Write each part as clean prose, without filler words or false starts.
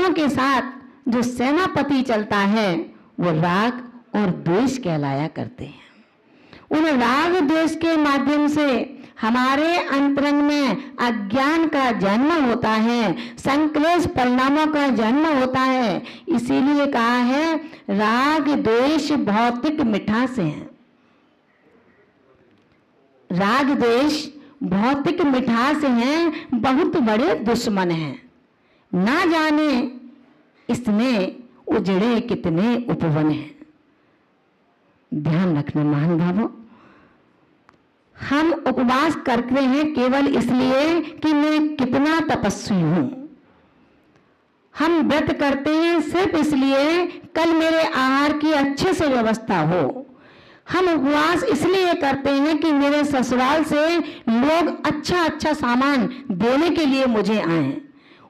सेनापतियों के साथ जो सेनापति चलता है वो राग और द्वेष कहलाया करते हैं। उन राग द्वेष के माध्यम से हमारे अंतरंग में अज्ञान का जन्म होता है, संक्लेश परिणामों का जन्म होता है। इसीलिए कहा है राग द्वेष भौतिक मिठास हैं। राग द्वेष भौतिक मिठास हैं, बहुत बड़े दुश्मन हैं। ना जाने इसमें उजड़े कितने उपवन हैं। ध्यान रखना महान भावों, हम उपवास करते हैं केवल इसलिए कि मैं कितना तपस्वी हूं। हम व्रत करते हैं सिर्फ इसलिए कल मेरे आहार की अच्छे से व्यवस्था हो। हम उपवास इसलिए करते हैं कि मेरे ससुराल से लोग अच्छा अच्छा सामान देने के लिए मुझे आए।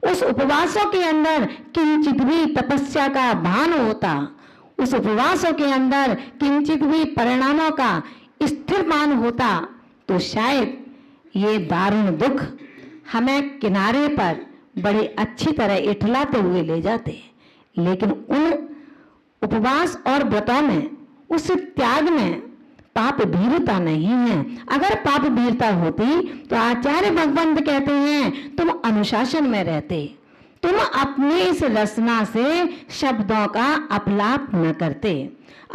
उस उपवासों के अंदर किंचित भी तपस्या का भान होता, उस उपवासों के अंदर किंचित भी परिणामों का स्थिर मान होता, तो शायद ये दारुण दुख हमें किनारे पर बड़े अच्छी तरह इठलाते हुए ले जाते। लेकिन उन उपवास और व्रतों में, उस त्याग में पाप भीरता नहीं है। अगर पाप भीरता होती तो आचार्य भगवंत कहते हैं तुम अनुशासन में रहते, तुम अपनी इस रचना से शब्दों का अपलाप न करते।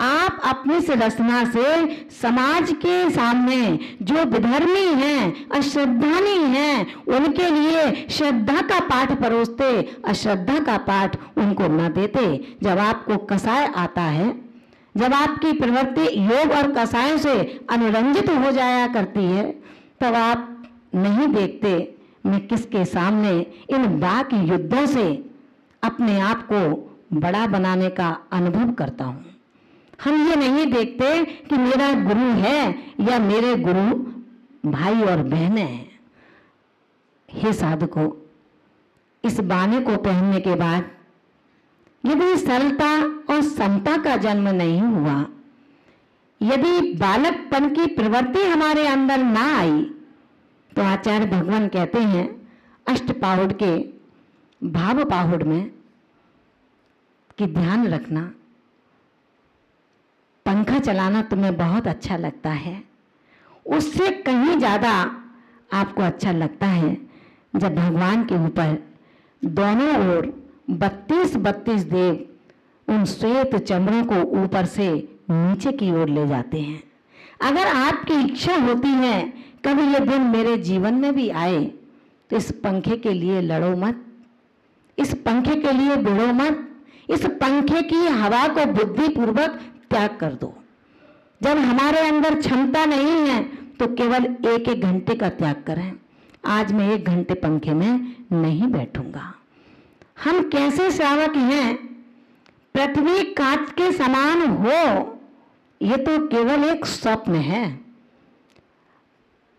आप अपनी इस रचना से समाज के सामने जो विधर्मी हैं, अश्रद्धानी हैं, उनके लिए श्रद्धा का पाठ परोसते, अश्रद्धा का पाठ उनको न देते। जब आपको कसाय आता है, जब आपकी प्रवृत्ति योग और कसायों से अनुरंजित हो जाया करती है, तब आप नहीं देखते मैं किसके सामने इन वाक युद्धों से अपने आप को बड़ा बनाने का अनुभव करता हूं। हम ये नहीं देखते कि मेरा गुरु है या मेरे गुरु भाई और बहनें हैं। हे साधकों, इस बाने को पहनने के बाद यदि सरलता और समता का जन्म नहीं हुआ, यदि बालकपन की प्रवृत्ति हमारे अंदर ना आई, तो आचार्य भगवान कहते हैं अष्टपाहुड़ के भाव पाहुड़ में कि ध्यान रखना, पंखा चलाना तुम्हें बहुत अच्छा लगता है, उससे कहीं ज्यादा आपको अच्छा लगता है जब भगवान के ऊपर दोनों ओर 32 देव उन श्वेत चमड़ों को ऊपर से नीचे की ओर ले जाते हैं। अगर आपकी इच्छा होती है कभी ये दिन मेरे जीवन में भी आए, तो इस पंखे के लिए लड़ो मत, इस पंखे के लिए भिड़ो मत, इस पंखे की हवा को बुद्धिपूर्वक त्याग कर दो। जब हमारे अंदर क्षमता नहीं है तो केवल 1-1 घंटे का त्याग करें। आज मैं 1 घंटे पंखे में नहीं बैठूंगा। हम कैसे श्रावक हैं? पृथ्वी कांच के समान हो, ये तो केवल एक स्वप्न है।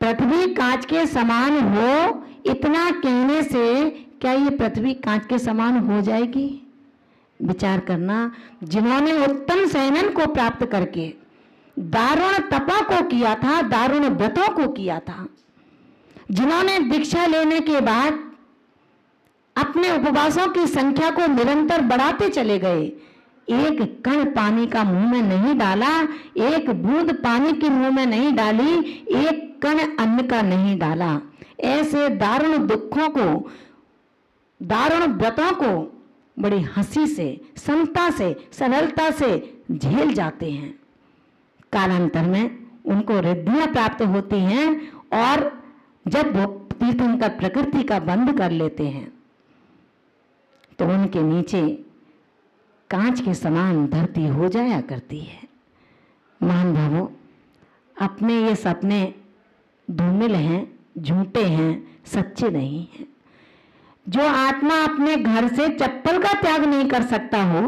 पृथ्वी कांच के समान हो, इतना कहने से क्या ये पृथ्वी कांच के समान हो जाएगी? विचार करना। जिन्होंने उत्तम सैनन को प्राप्त करके दारुण तपों को किया था, दारुण व्रतों को किया था, जिन्होंने दीक्षा लेने के बाद अपने उपवासों की संख्या को निरंतर बढ़ाते चले गए, एक कण पानी का मुंह में नहीं डाला, एक बूंद पानी के मुंह में नहीं डाली, एक कण अन्न का नहीं डाला, ऐसे दारुण दुखों को, दारुण व्रतों को बड़ी हंसी से, समता से, सरलता से झेल जाते हैं। कालांतर में उनको रिद्धियां प्राप्त होती हैं और जब वो तीर्थंकर प्रकृति का बंद कर लेते हैं तो उनके नीचे कांच के समान धरती हो जाया करती है। महान भावों, अपने ये सपने धूमिल हैं, झूठे हैं, सच्चे नहीं हैं। जो आत्मा अपने घर से चप्पल का त्याग नहीं कर सकता हो,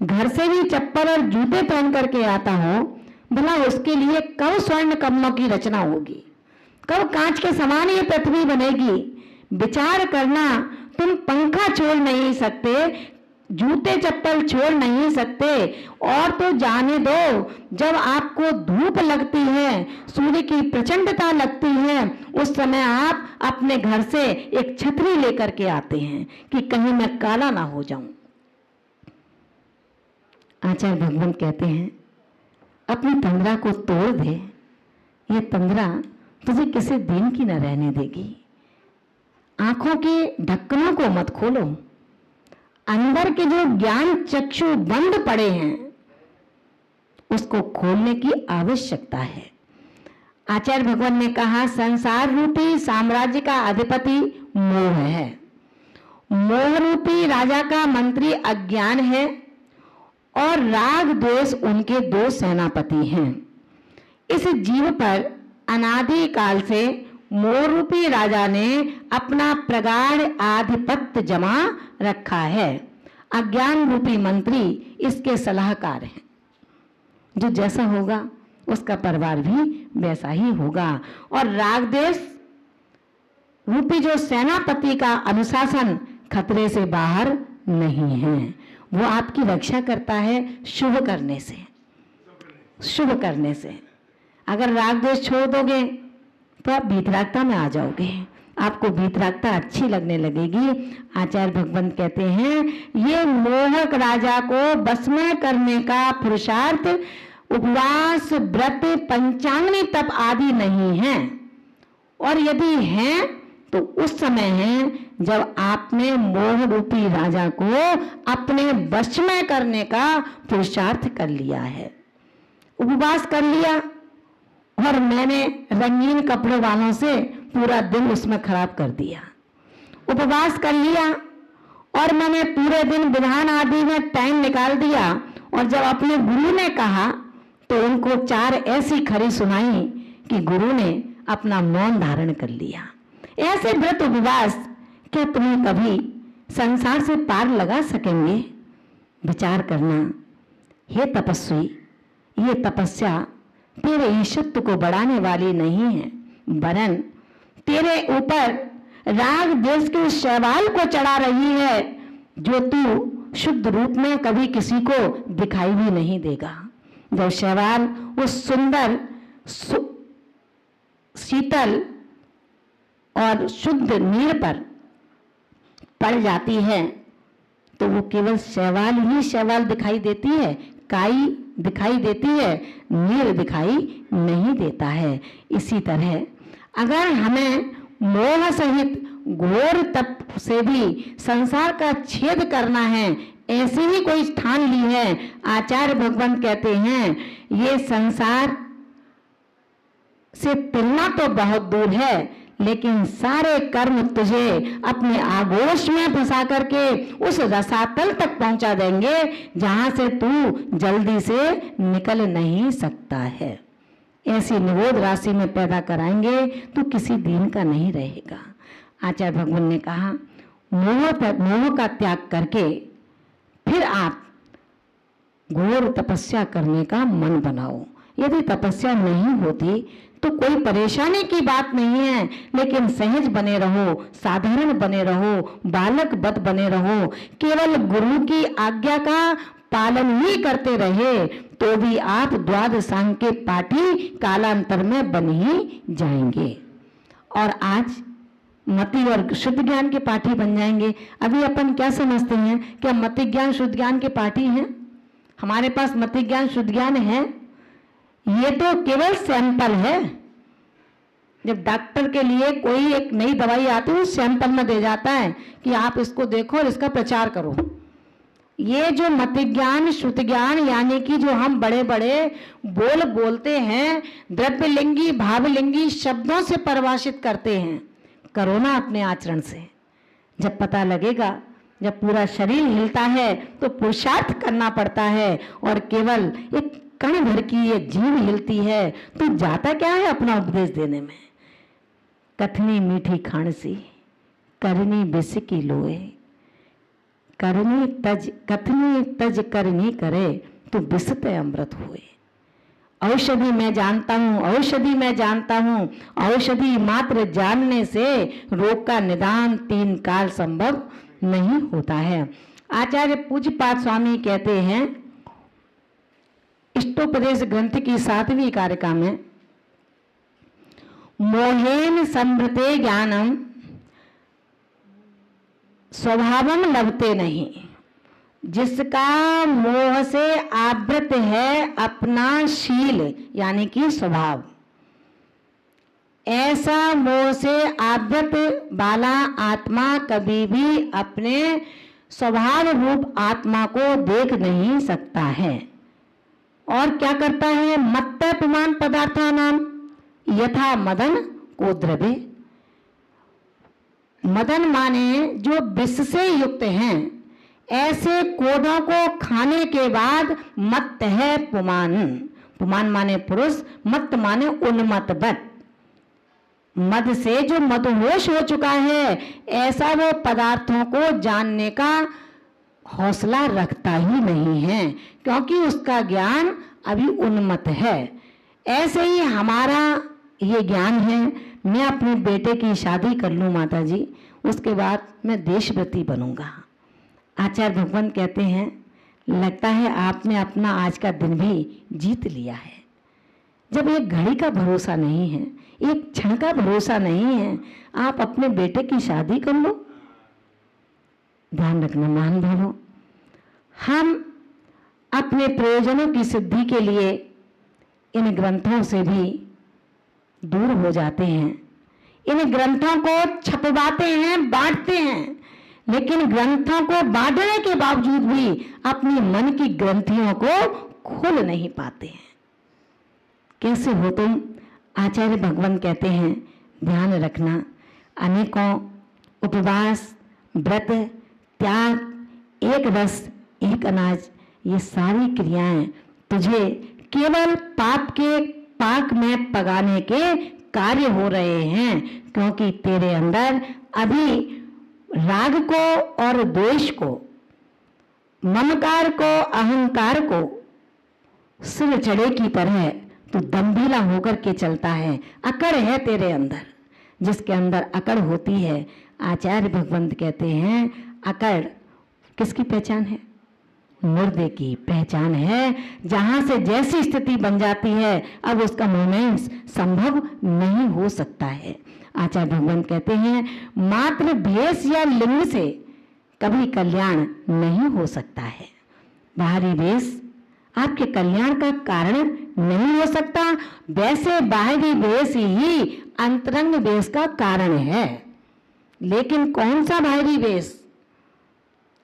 घर से भी चप्पल और जूते पहन करके आता हो, भला उसके लिए कब स्वर्ण कमलों की रचना होगी, कब कांच के समान ये पृथ्वी बनेगी? विचार करना। तुम पंखा छोड़ नहीं सकते, जूते चप्पल छोड़ नहीं सकते। और तो जाने दो, जब आपको धूप लगती है, सूर्य की प्रचंडता लगती है, उस समय आप अपने घर से एक छतरी लेकर के आते हैं कि कहीं मैं काला ना हो जाऊं। आचार्य भगवान कहते हैं अपनी तंद्रा को तोड़ दे, ये तंद्रा तुझे किसी दिन की न रहने देगी। आंखों के ढक्कनों को मत खोलो, अंदर के जो ज्ञान चक्षु बंद पड़े हैं उसको खोलने की आवश्यकता है। आचार्य भगवान ने कहा संसार रूपी साम्राज्य का अधिपति मोह है। मोह रूपी राजा का मंत्री अज्ञान है और राग द्वेष उनके दो सेनापति हैं। इस जीव पर अनादि काल से मोह रूपी राजा ने अपना प्रगाढ़ आधिपत्य जमा रखा है। अज्ञान रूपी मंत्री इसके सलाहकार हैं। जो जैसा होगा उसका परिवार भी वैसा ही होगा। और राग देश रूपी जो सेनापति का अनुशासन खतरे से बाहर नहीं है, वो आपकी रक्षा करता है शुभ करने से। शुभ करने से अगर राग देश छोड़ दोगे तो आप वीतरागता में आ जाओगे, आपको वीतरागता अच्छी लगने लगेगी। आचार्य भगवंत कहते हैं ये मोहक राजा को बस में करने का पुरुषार्थ उपवास व्रत पंचांगनी तप आदि नहीं है, और यदि है तो उस समय है जब आपने मोह रूपी राजा को अपने वश में करने का पुरुषार्थ कर लिया है। उपवास कर लिया और मैंने रंगीन कपड़ों वालों से पूरा दिन उसमें खराब कर दिया। उपवास कर लिया और मैंने पूरे दिन विधान आदि में टाइम निकाल दिया, और जब अपने गुरु ने कहा तो उनको चार ऐसी खरी सुनाई कि गुरु ने अपना मौन धारण कर लिया। ऐसे व्रत उपवास क्या तुम्हें कभी संसार से पार लगा सकेंगे? विचार करना। हे तपस्वी, ये तपस्या तेरे ईशत्व को बढ़ाने वाली नहीं है, वरन तेरे ऊपर राग देश के शैवाल को चढ़ा रही है, जो तू शुद्ध रूप में कभी किसी को दिखाई भी नहीं देगा। जब शैवाल उस सुंदर शीतल और शुद्ध नीर पर पड़ जाती है तो वो केवल शैवाल ही शैवाल दिखाई देती है, काई दिखाई देती है, नीर दिखाई नहीं देता है। इसी तरह अगर हमें मोह सहित घोर तप से भी संसार का छेद करना है, ऐसी ही कोई स्थान ली है, आचार्य भगवान कहते हैं ये संसार से तुलना तो बहुत दूर है, लेकिन सारे कर्म तुझे अपने आगोश में फंसा करके उस रसातल तक पहुंचा देंगे जहां से तू जल्दी से निकल नहीं सकता है। ऐसी निरोध राशि में पैदा कराएंगे तो किसी दिन का नहीं रहेगा। आचार्य भगवान ने कहा मोह का त्याग करके फिर आप घोर तपस्या करने का मन बनाओ। यदि तपस्या नहीं होती तो कोई परेशानी की बात नहीं है, लेकिन सहज बने रहो, साधारण बने रहो, बालक बद बने रहो, केवल गुरु की आज्ञा का पालन ही करते रहे तो भी आप द्वादशांग के पाठी कालांतर में बन ही जाएंगे। और आज मति और शुद्ध ज्ञान के पाठी बन जाएंगे। अभी अपन क्या समझते हैं कि हम मति ज्ञान शुद्ध ज्ञान के पाठी हैं, हमारे पास मति ज्ञान शुद्ध ज्ञान है, ये तो केवल सैंपल है। जब डॉक्टर के लिए कोई एक नई दवाई आती है, सैंपल में दे जाता है कि आप इसको देखो और इसका प्रचार करो। ये जो मति ज्ञान शुद्ध ज्ञान यानी कि जो हम बड़े बड़े बोलते हैं, द्रव्यलिंगी भावलिंगी शब्दों से परिभाषित करते हैं, करो ना अपने आचरण से। जब पता लगेगा, जब पूरा शरीर हिलता है तो पुरुषार्थ करना पड़ता है, और केवल एक कण भर की ये जीव हिलती है तो जाता क्या है अपना उपदेश देने में। कथनी मीठी खान सी करनी बिस की लोए, कथनी तज करनी करे तो बिसते अमृत हुए। औषधि मैं जानता हूँ, औषधि मैं जानता हूँ, औषधि मात्र जानने से रोग का निदान 3 काल संभव नहीं होता है। आचार्य पूज्यपाद स्वामी कहते हैं इष्टोपदेश ग्रंथ की 7वीं कारिका में, मोहेन संभृते ज्ञानम स्वभावम लभते नहीं। जिसका मोह से आवृत है अपना शील यानी कि स्वभाव, ऐसा मोह से आवृत वाला आत्मा कभी भी अपने स्वभाव रूप आत्मा को देख नहीं सकता है। और क्या करता है? मत्त पुमान पदार्थानाम यथा मदन को द्रव्य। मदन माने जो विष से युक्त हैं, ऐसे कोदों को खाने के बाद मत्त है पुमान। पुमान माने पुरुष, मत्त माने उन्मत्तवत। मद से जो मदहोश हो चुका है, ऐसा वो पदार्थों को जानने का हौसला रखता ही नहीं है, क्योंकि उसका ज्ञान अभी उन्मत्त है। ऐसे ही हमारा ये ज्ञान है, मैं अपने बेटे की शादी कर लूं माता जी, उसके बाद मैं देशव्रती बनूंगा। आचार्य भगवान कहते हैं, लगता है आपने अपना आज का दिन भी जीत लिया है। जब एक घड़ी का भरोसा नहीं है, एक क्षण का भरोसा नहीं है, आप अपने बेटे की शादी कर लो। ध्यान रखना महान भाइयों, हम अपने प्रयोजनों की सिद्धि के लिए इन ग्रंथों से भी दूर हो जाते हैं। इन ग्रंथों को छपवाते हैं, बांटते हैं, लेकिन ग्रंथों को बांटने के बावजूद भी अपनी मन की ग्रंथियों को खोल नहीं पाते हैं। कैसे हो तुम? आचार्य भगवान कहते हैं, ध्यान रखना, अनेकों उपवास, व्रत, त्याग, एक रस, एक अनाज, ये सारी क्रियाएं तुझे केवल पाप के पाक में पगाने के कार्य हो रहे हैं, क्योंकि तेरे अंदर अभी राग को और द्वेष को, ममकार को, अहंकार को सिर चढ़े की तरह तू दम्भीला होकर के चलता है। अकड़ है तेरे अंदर। जिसके अंदर अकड़ होती है, आचार्य भगवंत कहते हैं, अकड़ किसकी पहचान है? मुर्दे की पहचान है। जहां से जैसी स्थिति बन जाती है, अब उसका मूवमेंट संभव नहीं हो सकता है। आचार्य भगवान कहते हैं, मात्र भेष या लिंग से कभी कल्याण नहीं हो सकता है। बाहरी भेष आपके कल्याण का कारण नहीं हो सकता, वैसे बाहरी भेष ही अंतरंग भेष का कारण है। लेकिन कौन सा बाहरी भेष?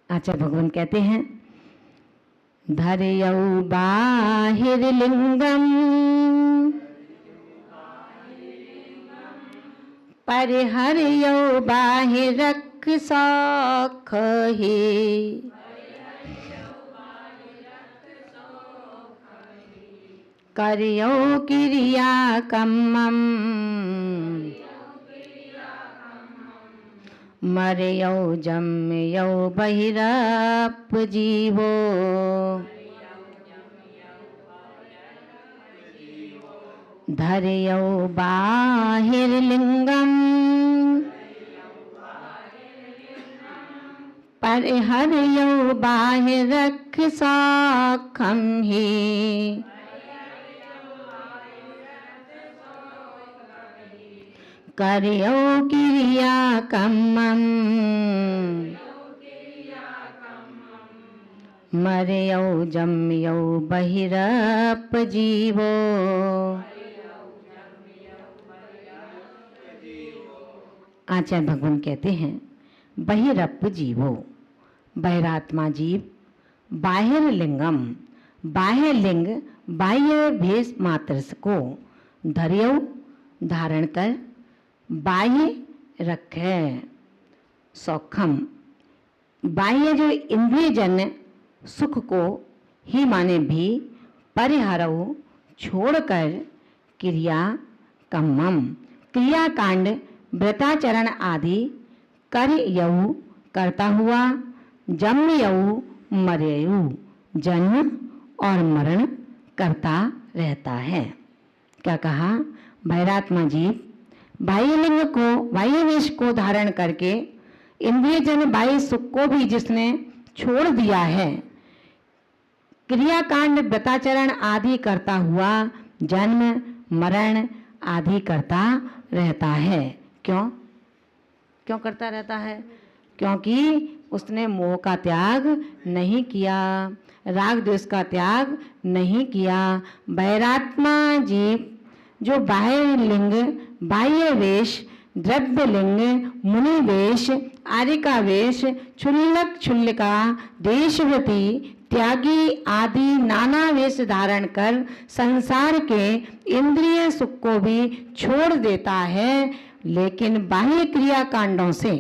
आचार्य भगवान कहते हैं, धर्यौ बाहिर लिंगम परिहर्यौ बाहिरख सौख ही। कर्यो क्रिया कम्मम मर्यो जम्यो बहिरप जीवो। धर्यो बाहिर्लिंगम परिहर्यो बाहिरख सौखम ही। कर्यो क्रिया कम्मम मर्यो जम्यो बहिरप जीवो। आचार्य भगवान कहते हैं, बहिरप जीवो, बहिरात्मा जीव, बाहिर लिंगम, बाह्य लिंग, बाह्य भेष मात्र को धर्यो धारण कर, बाह्य रखे सौखम, बाह्य जो इंद्रिय जन्य सुख को ही माने भी परिहरऊ छोड़कर क्रिया कम्मम, क्रिया कांड व्रताचरण आदि कर यऊ करता हुआ, जन्म यऊ मरेयु जन्म और मरण करता रहता है। क्या कहा? भैरात्मा जीव बाह्य लिंग को, बाह्य वेश को धारण करके इंद्रिय जन बाह्य सुख को भी जिसने छोड़ दिया है। क्रियाकांड व्रताचरण आदि करता हुआ जन्म मरण आदि करता रहता है। क्यों क्यों करता रहता है? क्योंकि उसने मोह का त्याग नहीं किया, राग द्वेष का त्याग नहीं किया। वैरात्मा जीव जो बाह्य लिंग, बाह्य वेश, द्रव्य लिंग, मुनि वेश, आर्यिका वेश, क्षुल्लक क्षुल्लिका, देशवती, त्यागी आदि नाना वेश धारण कर संसार के इंद्रिय सुख को भी छोड़ देता है, लेकिन बाह्य क्रिया कांडों से,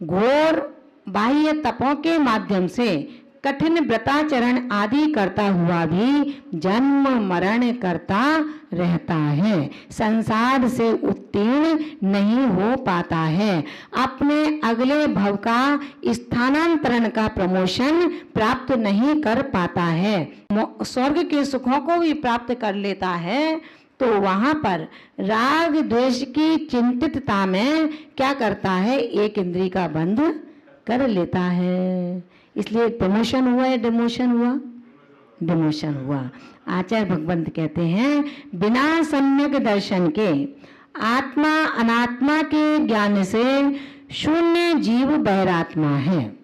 घोर बाह्य तपों के माध्यम से कठिन व्रताचरण आदि करता हुआ भी जन्म मरण करता रहता है, संसार से उत्तीर्ण नहीं हो पाता है, अपने अगले भव का स्थानांतरण का प्रमोशन प्राप्त नहीं कर पाता है। स्वर्ग के सुखों को भी प्राप्त कर लेता है तो वहां पर राग द्वेष की चिंतितता में क्या करता है? एक इंद्रिय का बंध कर लेता है। इसलिए प्रमोशन हुआ या डिमोशन हुआ? डिमोशन हुआ। आचार्य भगवंत कहते हैं बिना सम्यक दर्शन के, आत्मा अनात्मा के ज्ञान से शून्य जीव बहिरात्मा है।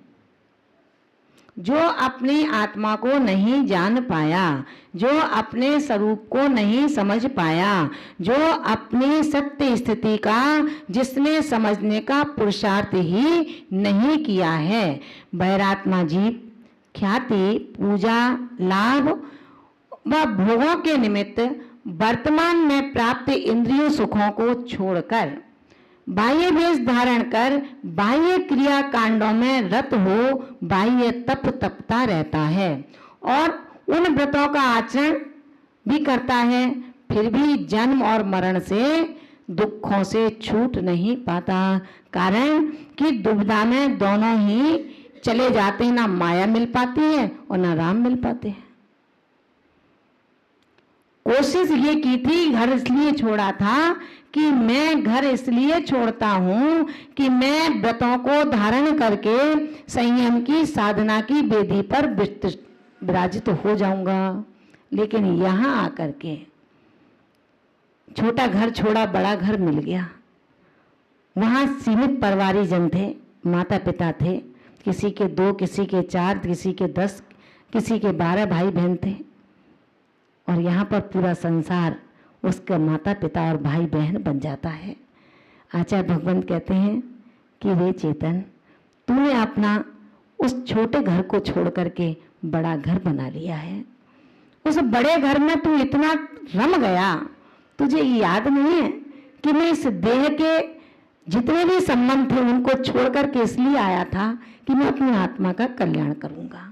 जो अपनी आत्मा को नहीं जान पाया, जो अपने स्वरूप को नहीं समझ पाया, जो अपनी सत्य स्थिति का जिसने समझने का पुरुषार्थ ही नहीं किया है, बहिरात्मा जीव ख्याति, पूजा, लाभ व भोगों के निमित्त वर्तमान में प्राप्त इंद्रिय सुखों को छोड़कर बाह्य वेश धारण कर बाह्य क्रिया कांडों में रत हो बाह्य तप तपता रहता है और उन व्रतों का आचरण भी करता है, फिर भी जन्म और मरण से दुखों से छूट नहीं पाता। कारण कि दुविधा में दोनों ही चले जाते हैं, ना माया मिल पाती है और ना राम मिल पाते हैं। कोशिश ये की थी, घर इसलिए छोड़ा था कि मैं घर इसलिए छोड़ता हूं कि मैं व्रतों को धारण करके संयम की साधना की वेदी पर विराजित हो जाऊंगा। लेकिन यहां आकर के छोटा घर छोड़ा, बड़ा घर मिल गया। वहां सीमित परिवारी जन थे, माता पिता थे, किसी के 2, किसी के 4, किसी के 10, किसी के 12 भाई बहन थे। और यहाँ पर पूरा संसार उसका माता पिता और भाई बहन बन जाता है। आचार्य भगवंत कहते हैं कि वे चेतन, तूने अपना उस छोटे घर को छोड़ करके बड़ा घर बना लिया है। उस बड़े घर में तू इतना रम गया, तुझे याद नहीं है कि मैं इस देह के जितने भी संबंध थे उनको छोड़ करके इसलिए आया था कि मैं अपनी आत्मा का कल्याण करूंगा।